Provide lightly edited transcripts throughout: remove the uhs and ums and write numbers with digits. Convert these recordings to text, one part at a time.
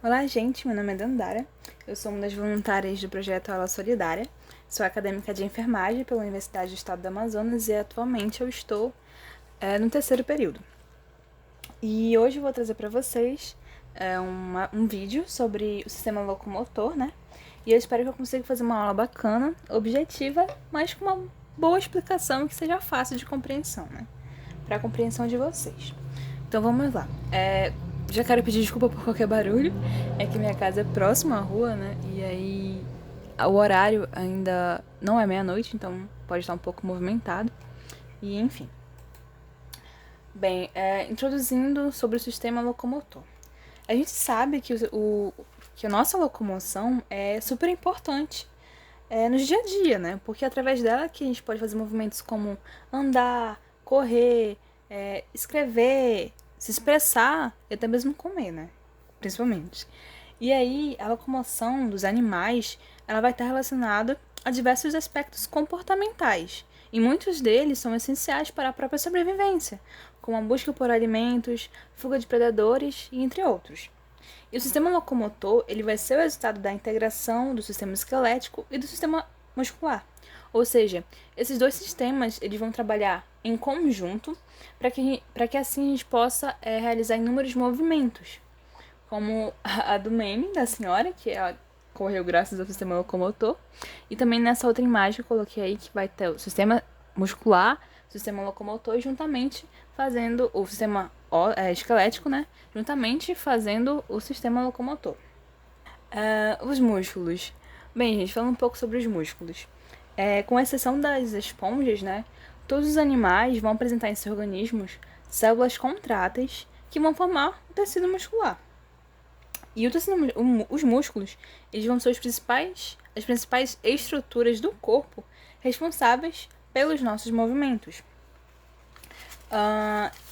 Olá, gente. Meu nome é Dandara. Eu sou uma das voluntárias do projeto Aula Solidária. Sou acadêmica de enfermagem pela Universidade do Estado do Amazonas e atualmente eu estou no terceiro período. E hoje eu vou trazer para vocês um vídeo sobre o sistema locomotor, né? E eu espero que eu consiga fazer uma aula bacana, objetiva, mas com uma boa explicação que seja fácil de compreensão, né? Para a compreensão de vocês. Então vamos lá. Já quero pedir desculpa por qualquer barulho. É que minha casa é próxima à rua, né? E aí o horário ainda não é meia-noite, então pode estar um pouco movimentado. E enfim. Bem, introduzindo sobre o sistema locomotor. A gente sabe que a nossa locomoção é super importante no dia a dia, né? Porque é através dela que a gente pode fazer movimentos como andar, correr, escrever, se expressar e até mesmo comer, né? Principalmente. E aí, a locomoção dos animais, ela vai estar relacionada a diversos aspectos comportamentais. E muitos deles são essenciais para a própria sobrevivência, como a busca por alimentos, fuga de predadores e entre outros. E o sistema locomotor, ele vai ser o resultado da integração do sistema esquelético e do sistema muscular. Ou seja, esses dois sistemas eles vão trabalhar em conjunto para que assim a gente possa realizar inúmeros movimentos, como a do meme da senhora, que ela correu graças ao sistema locomotor, e também nessa outra imagem que eu coloquei aí, que vai ter o sistema muscular, o sistema locomotor, juntamente fazendo o sistema esquelético, né? Juntamente fazendo o sistema locomotor. Os músculos. Bem, gente, falando um pouco sobre os músculos. Com exceção das esponjas, né? Todos os animais vão apresentar em seus organismos células contráteis que vão formar o tecido muscular. E os músculos, eles vão ser as principais estruturas do corpo responsáveis pelos nossos movimentos.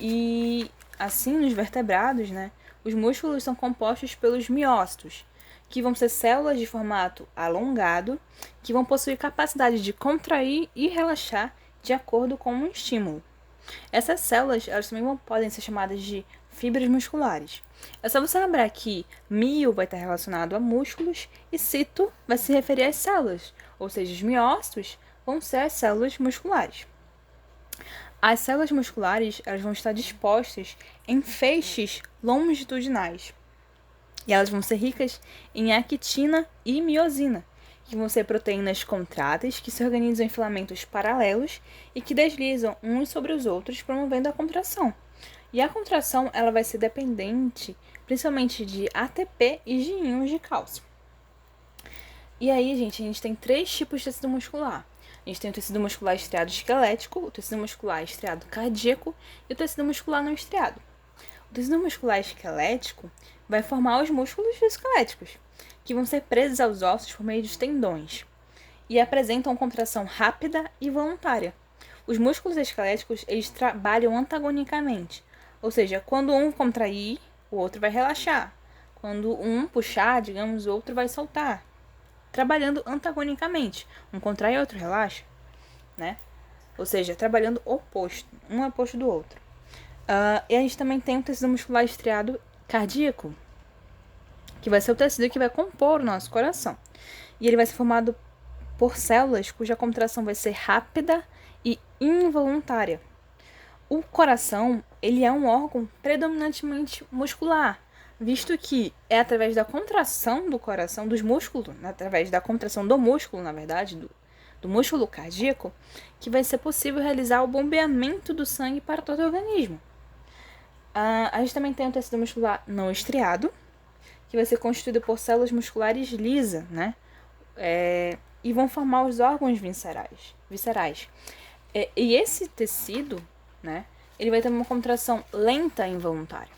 E assim, nos vertebrados, né, os músculos são compostos pelos miócitos, que vão ser células de formato alongado, que vão possuir capacidade de contrair e relaxar de acordo com um estímulo. Essas células, elas também podem ser chamadas de fibras musculares. É só você lembrar que mio vai estar relacionado a músculos e cito vai se referir às células, ou seja, os miócitos vão ser as células musculares. As células musculares elas vão estar dispostas em feixes longitudinais e elas vão ser ricas em actina e miosina, que vão ser proteínas contráteis que se organizam em filamentos paralelos e que deslizam uns sobre os outros, promovendo a contração. E a contração ela vai ser dependente principalmente de ATP e de íons de cálcio. E aí, gente, a gente tem 3 tipos de tecido muscular. A gente tem o tecido muscular estriado esquelético, o tecido muscular estriado cardíaco e o tecido muscular não estriado. O tecido muscular esquelético vai formar os músculos esqueléticos, que vão ser presos aos ossos por meio dos tendões e apresentam contração rápida e voluntária. Os músculos esqueléticos eles trabalham antagonicamente, ou seja, quando um contrair, o outro vai relaxar. Quando um puxar, digamos, o outro vai soltar. Trabalhando antagonicamente. Um contrai e o outro relaxa, né? Ou seja, trabalhando oposto. Um é oposto do outro. E a gente também tem o tecido muscular estriado cardíaco, que vai ser o tecido que vai compor o nosso coração. E ele vai ser formado por células cuja contração vai ser rápida e involuntária. O coração, ele é um órgão predominantemente muscular, visto que é através da contração do coração, dos músculos, através da contração do músculo, na verdade, do músculo cardíaco, que vai ser possível realizar o bombeamento do sangue para todo o organismo. A gente também tem o tecido muscular não estriado, que vai ser constituído por células musculares lisas, né? E vão formar os órgãos viscerais. E esse tecido, né? Ele vai ter uma contração lenta e involuntária.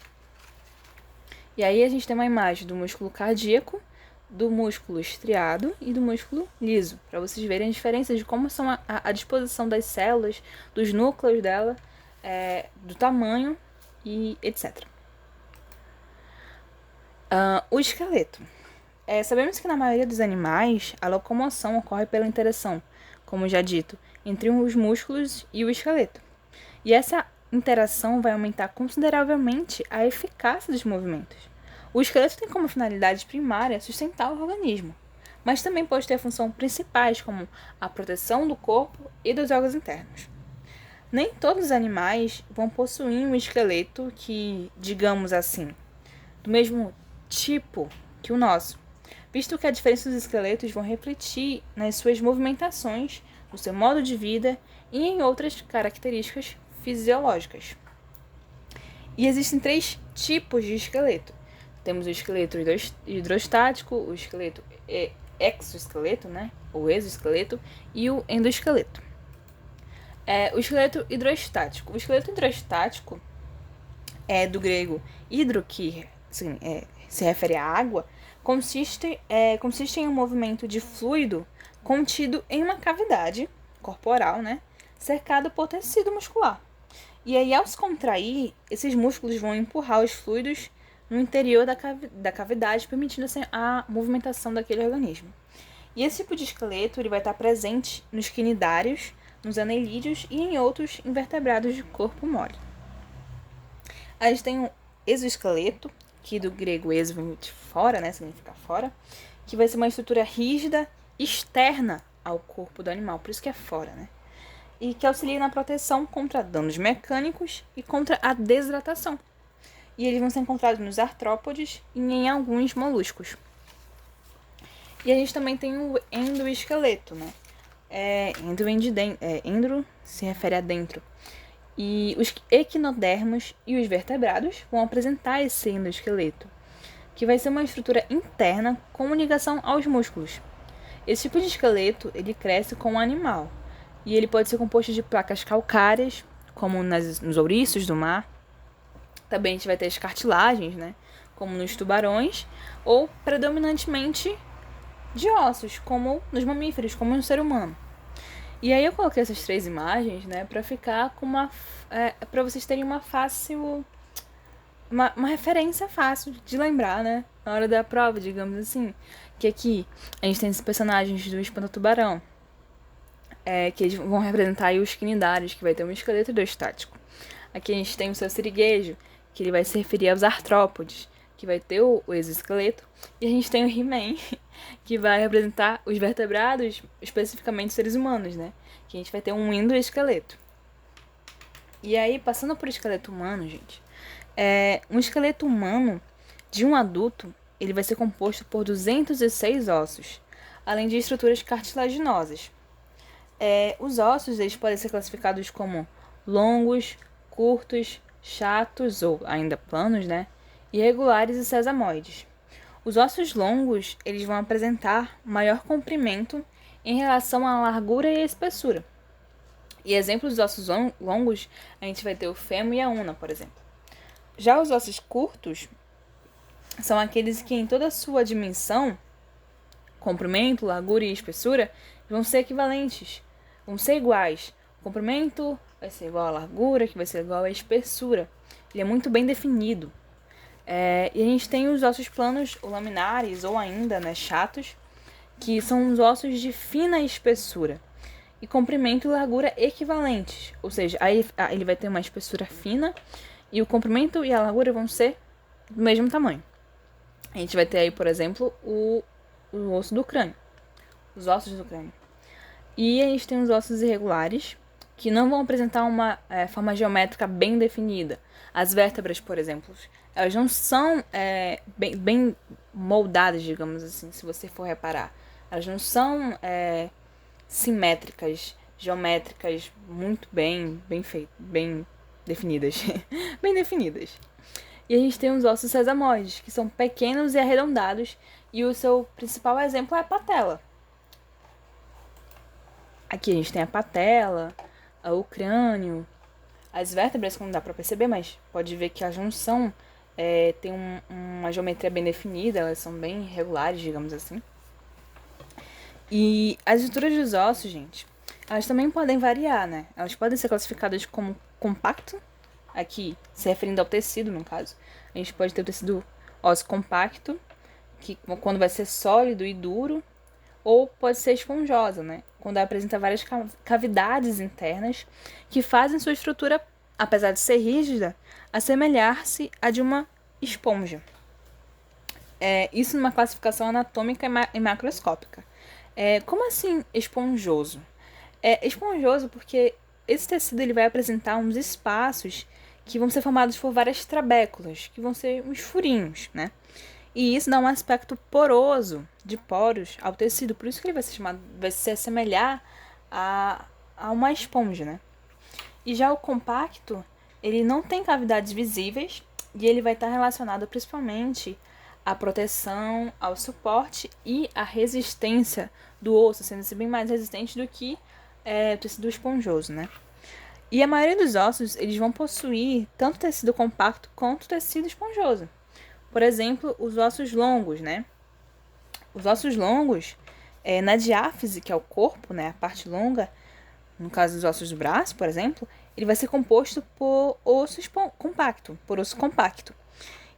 E aí a gente tem uma imagem do músculo cardíaco, do músculo estriado e do músculo liso, para vocês verem a diferença de como são a disposição das células, dos núcleos dela, do tamanho e etc. O esqueleto. Sabemos que na maioria dos animais a locomoção ocorre pela interação, como já dito, entre os músculos e o esqueleto. E essa interação vai aumentar consideravelmente a eficácia dos movimentos. O esqueleto tem como finalidade primária sustentar o organismo, mas também pode ter funções principais como a proteção do corpo e dos órgãos internos. Nem todos os animais vão possuir um esqueleto que, digamos assim, do mesmo tipo que o nosso, visto que a diferença dos esqueletos vão refletir nas suas movimentações, no seu modo de vida e em outras características fisiológicas. E existem 3 tipos de esqueleto. Temos o esqueleto hidrostático, o esqueleto exoesqueleto, né? O exoesqueleto e o endoesqueleto. O esqueleto hidrostático. O esqueleto hidrostático é do grego hidro, que se refere à água, consiste em um movimento de fluido contido em uma cavidade corporal, né? Cercado por tecido muscular. E aí, ao se contrair, esses músculos vão empurrar os fluidos no interior da cavidade, permitindo assim, a movimentação daquele organismo. E esse tipo de esqueleto ele vai estar presente nos quinidários, nos anelídeos e em outros invertebrados de corpo mole. A gente tem um exoesqueleto, que do grego exo vem de fora, né, significa fora, que vai ser uma estrutura rígida externa ao corpo do animal, por isso que é fora, né? E que auxilia na proteção contra danos mecânicos e contra a desidratação. E eles vão ser encontrados nos artrópodes e em alguns moluscos. E a gente também tem o endoesqueleto, né? Endo se refere a dentro. E os equinodermos e os vertebrados vão apresentar esse endoesqueleto, que vai ser uma estrutura interna com ligação aos músculos. Esse tipo de esqueleto ele cresce com o animal. E ele pode ser composto de placas calcárias, como nos ouriços do mar. Também a gente vai ter as cartilagens, né? Como nos tubarões. Ou, predominantemente, de ossos, como nos mamíferos, como no ser humano. E aí eu coloquei essas 3 imagens, né? Pra ficar com pra vocês terem uma fácil... Uma referência fácil de lembrar, né? Na hora da prova, digamos assim. Que aqui a gente tem esses personagens do Espanta-Tubarão. Que eles vão representar aí os quinidários, que vai ter um esqueleto hidrostático. Aqui a gente tem o seu siriguejo, que ele vai se referir aos artrópodes, que vai ter o exoesqueleto. E a gente tem o He-Man, que vai representar os vertebrados, especificamente os seres humanos, né? Que a gente vai ter um endoesqueleto. E aí, passando por esqueleto humano, gente, um esqueleto humano de um adulto, ele vai ser composto por 206 ossos, além de estruturas cartilaginosas. Os ossos eles podem ser classificados como longos, curtos, chatos ou ainda planos, né? Irregulares e sesamoides. Os ossos longos eles vão apresentar maior comprimento em relação à largura e à espessura. E exemplos dos ossos longos, a gente vai ter o fêmur e a una, por exemplo. Já os ossos curtos são aqueles que em toda a sua dimensão, comprimento, largura e espessura, vão ser equivalentes, vão ser iguais. O comprimento vai ser igual à largura, que vai ser igual à espessura. Ele é muito bem definido. E a gente tem os ossos planos, ou laminares, ou ainda, né, chatos, que são os ossos de fina espessura. E comprimento e largura equivalentes. Ou seja, aí ele vai ter uma espessura fina e o comprimento e a largura vão ser do mesmo tamanho. A gente vai ter aí, por exemplo, o osso do crânio. Os ossos do crânio. E a gente tem os ossos irregulares, que não vão apresentar uma forma geométrica bem definida. As vértebras, por exemplo, elas não são bem moldadas, digamos assim, se você for reparar. Elas não são simétricas, geométricas, muito bem definidas. Bem definidas. E a gente tem os ossos sesamoides, que são pequenos e arredondados, e o seu principal exemplo é a patela. Aqui a gente tem a patela, o crânio, as vértebras, como dá pra perceber, mas pode ver que elas não são, tem uma geometria bem definida, elas são bem regulares, digamos assim. E as estruturas dos ossos, gente, elas também podem variar, né? Elas podem ser classificadas como compacto, aqui se referindo ao tecido, no caso. A gente pode ter o tecido ósseo compacto, que quando vai ser sólido e duro, ou pode ser esponjosa, né? Quando apresenta várias cavidades internas que fazem sua estrutura, apesar de ser rígida, assemelhar-se à de uma esponja. Isso numa classificação anatômica e macroscópica. Como assim esponjoso? É esponjoso porque esse tecido ele vai apresentar uns espaços que vão ser formados por várias trabéculas, que vão ser uns furinhos, né? E isso dá um aspecto poroso, de poros, ao tecido. Por isso que ele vai se assemelhar a uma esponja, né? E já o compacto, ele não tem cavidades visíveis e ele vai estar relacionado principalmente à proteção, ao suporte e à resistência do osso, sendo assim bem mais resistente do que o tecido esponjoso, né? E a maioria dos ossos, eles vão possuir tanto tecido compacto quanto tecido esponjoso. Por exemplo, os ossos longos, né? Os ossos longos, na diáfise, que é o corpo, né? A parte longa, no caso dos ossos do braço, por exemplo, ele vai ser composto por osso compacto.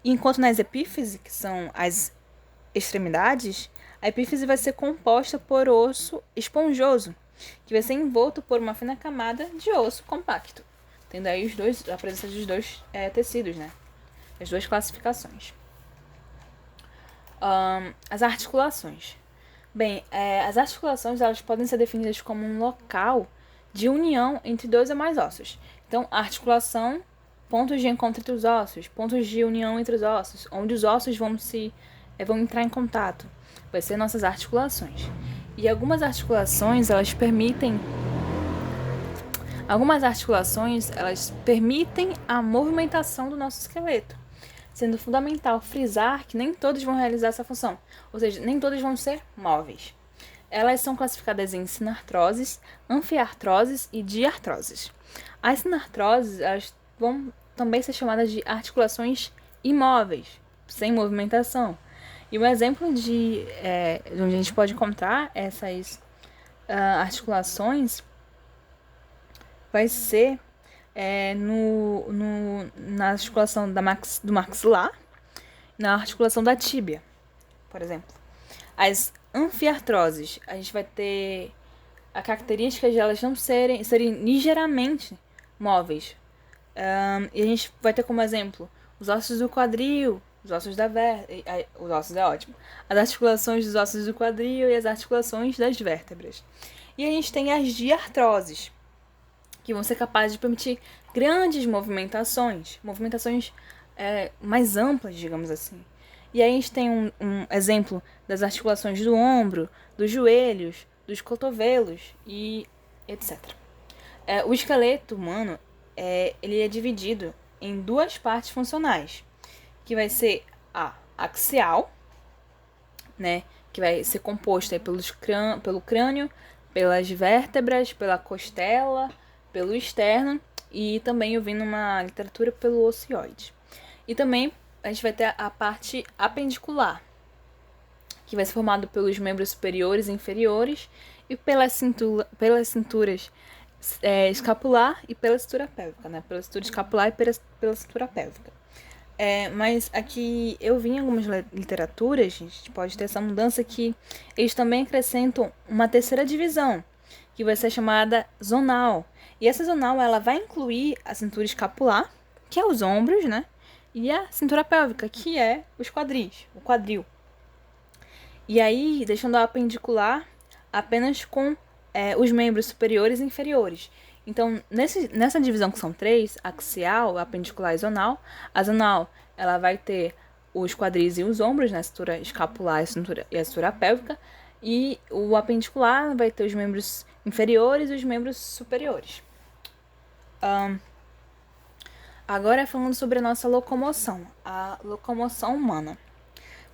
Enquanto nas epífise, que são as extremidades, a epífise vai ser composta por osso esponjoso, que vai ser envolto por uma fina camada de osso compacto. Tendo aí a presença dos dois tecidos, né? As duas classificações. As articulações. Bem, as articulações elas podem ser definidas como um local de união entre dois ou mais ossos. Então, articulação, pontos de encontro entre os ossos, pontos de união entre os ossos, onde os ossos vão entrar em contato. Vai ser nossas articulações. E algumas articulações permitem a movimentação do nosso esqueleto, sendo fundamental frisar que nem todos vão realizar essa função, ou seja, nem todos vão ser móveis. Elas são classificadas em sinartroses, anfiartroses e diartroses. As sinartroses elas vão também ser chamadas de articulações imóveis, sem movimentação. E um exemplo de onde a gente pode encontrar essas articulações vai ser na articulação do maxilar, na articulação da tíbia, por exemplo. As anfiartroses, a gente vai ter a característica de elas não serem ligeiramente móveis. E a gente vai ter como exemplo os ossos do quadril, os ossos da vértebra, os ossos é ótimo, as articulações dos ossos do quadril e as articulações das vértebras. E a gente tem as diartroses, que vão ser capazes de permitir grandes movimentações mais amplas, digamos assim. E aí a gente tem um exemplo das articulações do ombro, dos joelhos, dos cotovelos e etc. O esqueleto humano ele é dividido em duas partes funcionais, que vai ser a axial, né, que vai ser composta pelo crânio, pelas vértebras, pela costela, pelo externo e também eu vi numa literatura pelo ocioide. E também a gente vai ter a parte apendicular, que vai ser formado pelos membros superiores e inferiores e pelas cinturas escapular e pela cintura pélvica, né? Pela cintura escapular e pela cintura pélvica. Mas aqui eu vi em algumas literaturas, a gente pode ter essa mudança que eles também acrescentam uma terceira divisão, que vai ser chamada zonal. E essa zonal ela vai incluir a cintura escapular, que é os ombros, né? E a cintura pélvica, que é os quadris, o quadril. E aí, deixando a apendicular apenas com os membros superiores e inferiores. Então, nessa divisão que são três, axial, apendicular e zonal, a zonal ela vai ter os quadris e os ombros, né? A cintura escapular e a cintura pélvica. E o apendicular vai ter os membros inferiores e os membros superiores. Agora falando sobre a nossa locomoção, a locomoção humana.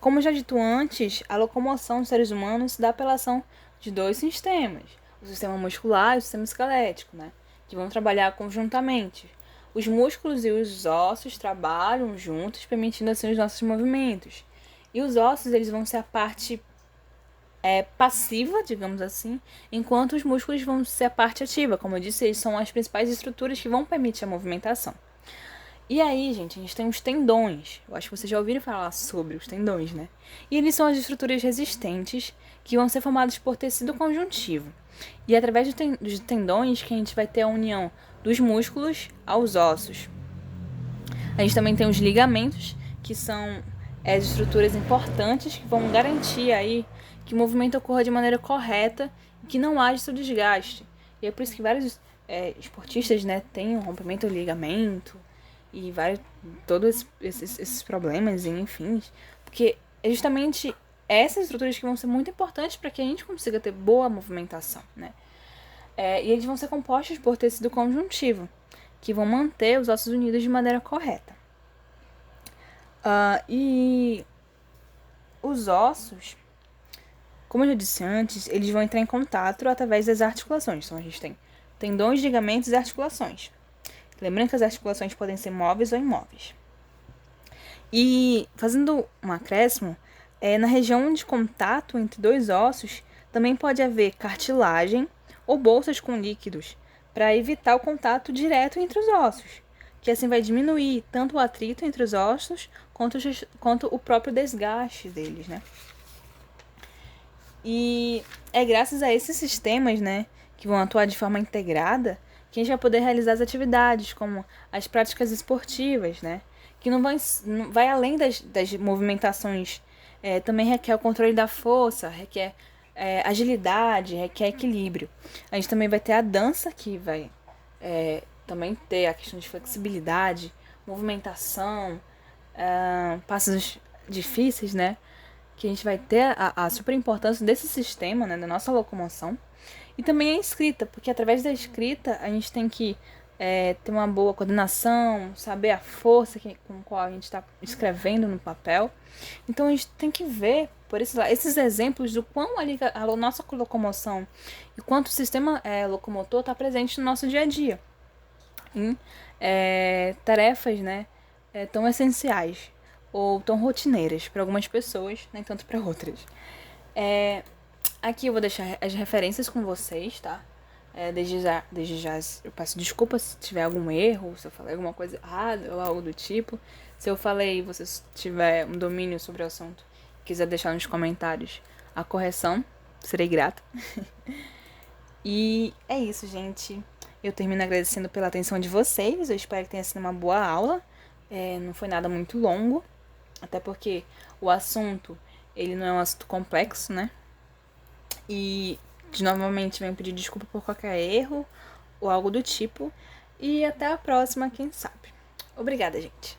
Como já dito antes, a locomoção dos seres humanos se dá pela ação de dois sistemas, o sistema muscular e o sistema esquelético, né, que vão trabalhar conjuntamente. Os músculos e os ossos trabalham juntos, permitindo assim os nossos movimentos. E os ossos eles vão ser a parte passiva, digamos assim, enquanto os músculos vão ser a parte ativa. Como eu disse, eles são as principais estruturas que vão permitir a movimentação. E aí, gente, a gente tem os tendões. Eu acho que vocês já ouviram falar sobre os tendões, né? E eles são as estruturas resistentes que vão ser formadas por tecido conjuntivo. E é através dos tendões que a gente vai ter a união dos músculos aos ossos. A gente também tem os ligamentos, que são as estruturas importantes que vão garantir aí que o movimento ocorra de maneira correta e que não haja seu desgaste. E é por isso que vários esportistas, né, têm um rompimento do ligamento e todos esses problemas, e enfim, porque é justamente essas estruturas que vão ser muito importantes para que a gente consiga ter boa movimentação, né? E eles vão ser compostos por tecido conjuntivo, que vão manter os ossos unidos de maneira correta. E os ossos, como eu já disse antes, eles vão entrar em contato através das articulações. Então a gente tem tendões, ligamentos e articulações. Lembrando que as articulações podem ser móveis ou imóveis. E fazendo um acréscimo, na região de contato entre dois ossos, também pode haver cartilagem ou bolsas com líquidos, para evitar o contato direto entre os ossos, que assim vai diminuir tanto o atrito entre os ossos quanto o próprio desgaste deles, né? E é graças a esses sistemas, né, que vão atuar de forma integrada, que a gente vai poder realizar as atividades, como as práticas esportivas, né, que não vai além das movimentações, também requer o controle da força, requer agilidade, requer equilíbrio. A gente também vai ter a dança, que vai também ter a questão de flexibilidade, movimentação, passos difíceis, né? Que a gente vai ter a super importância desse sistema, né, da nossa locomoção. E também a escrita, porque através da escrita a gente tem que ter uma boa coordenação, saber a força com a qual a gente está escrevendo no papel. Então a gente tem que ver por esses exemplos do quão a nossa locomoção e quanto o sistema locomotor está presente no nosso dia a dia. Em tarefas, né, tão essenciais ou tão rotineiras para algumas pessoas, nem tanto para outras. Aqui eu vou deixar as referências com vocês, tá? Desde já eu peço desculpa se tiver algum erro, se eu falei alguma coisa errada ou algo do tipo. Se eu falei e você tiver um domínio sobre o assunto, quiser deixar nos comentários a correção, serei grata. E é isso, gente. Eu termino agradecendo pela atenção de vocês. Eu espero que tenha sido uma boa aula. Não foi nada muito longo, até porque o assunto, ele não é um assunto complexo, né? E, novamente, venho pedir desculpa por qualquer erro ou algo do tipo. E até a próxima, quem sabe. Obrigada, gente.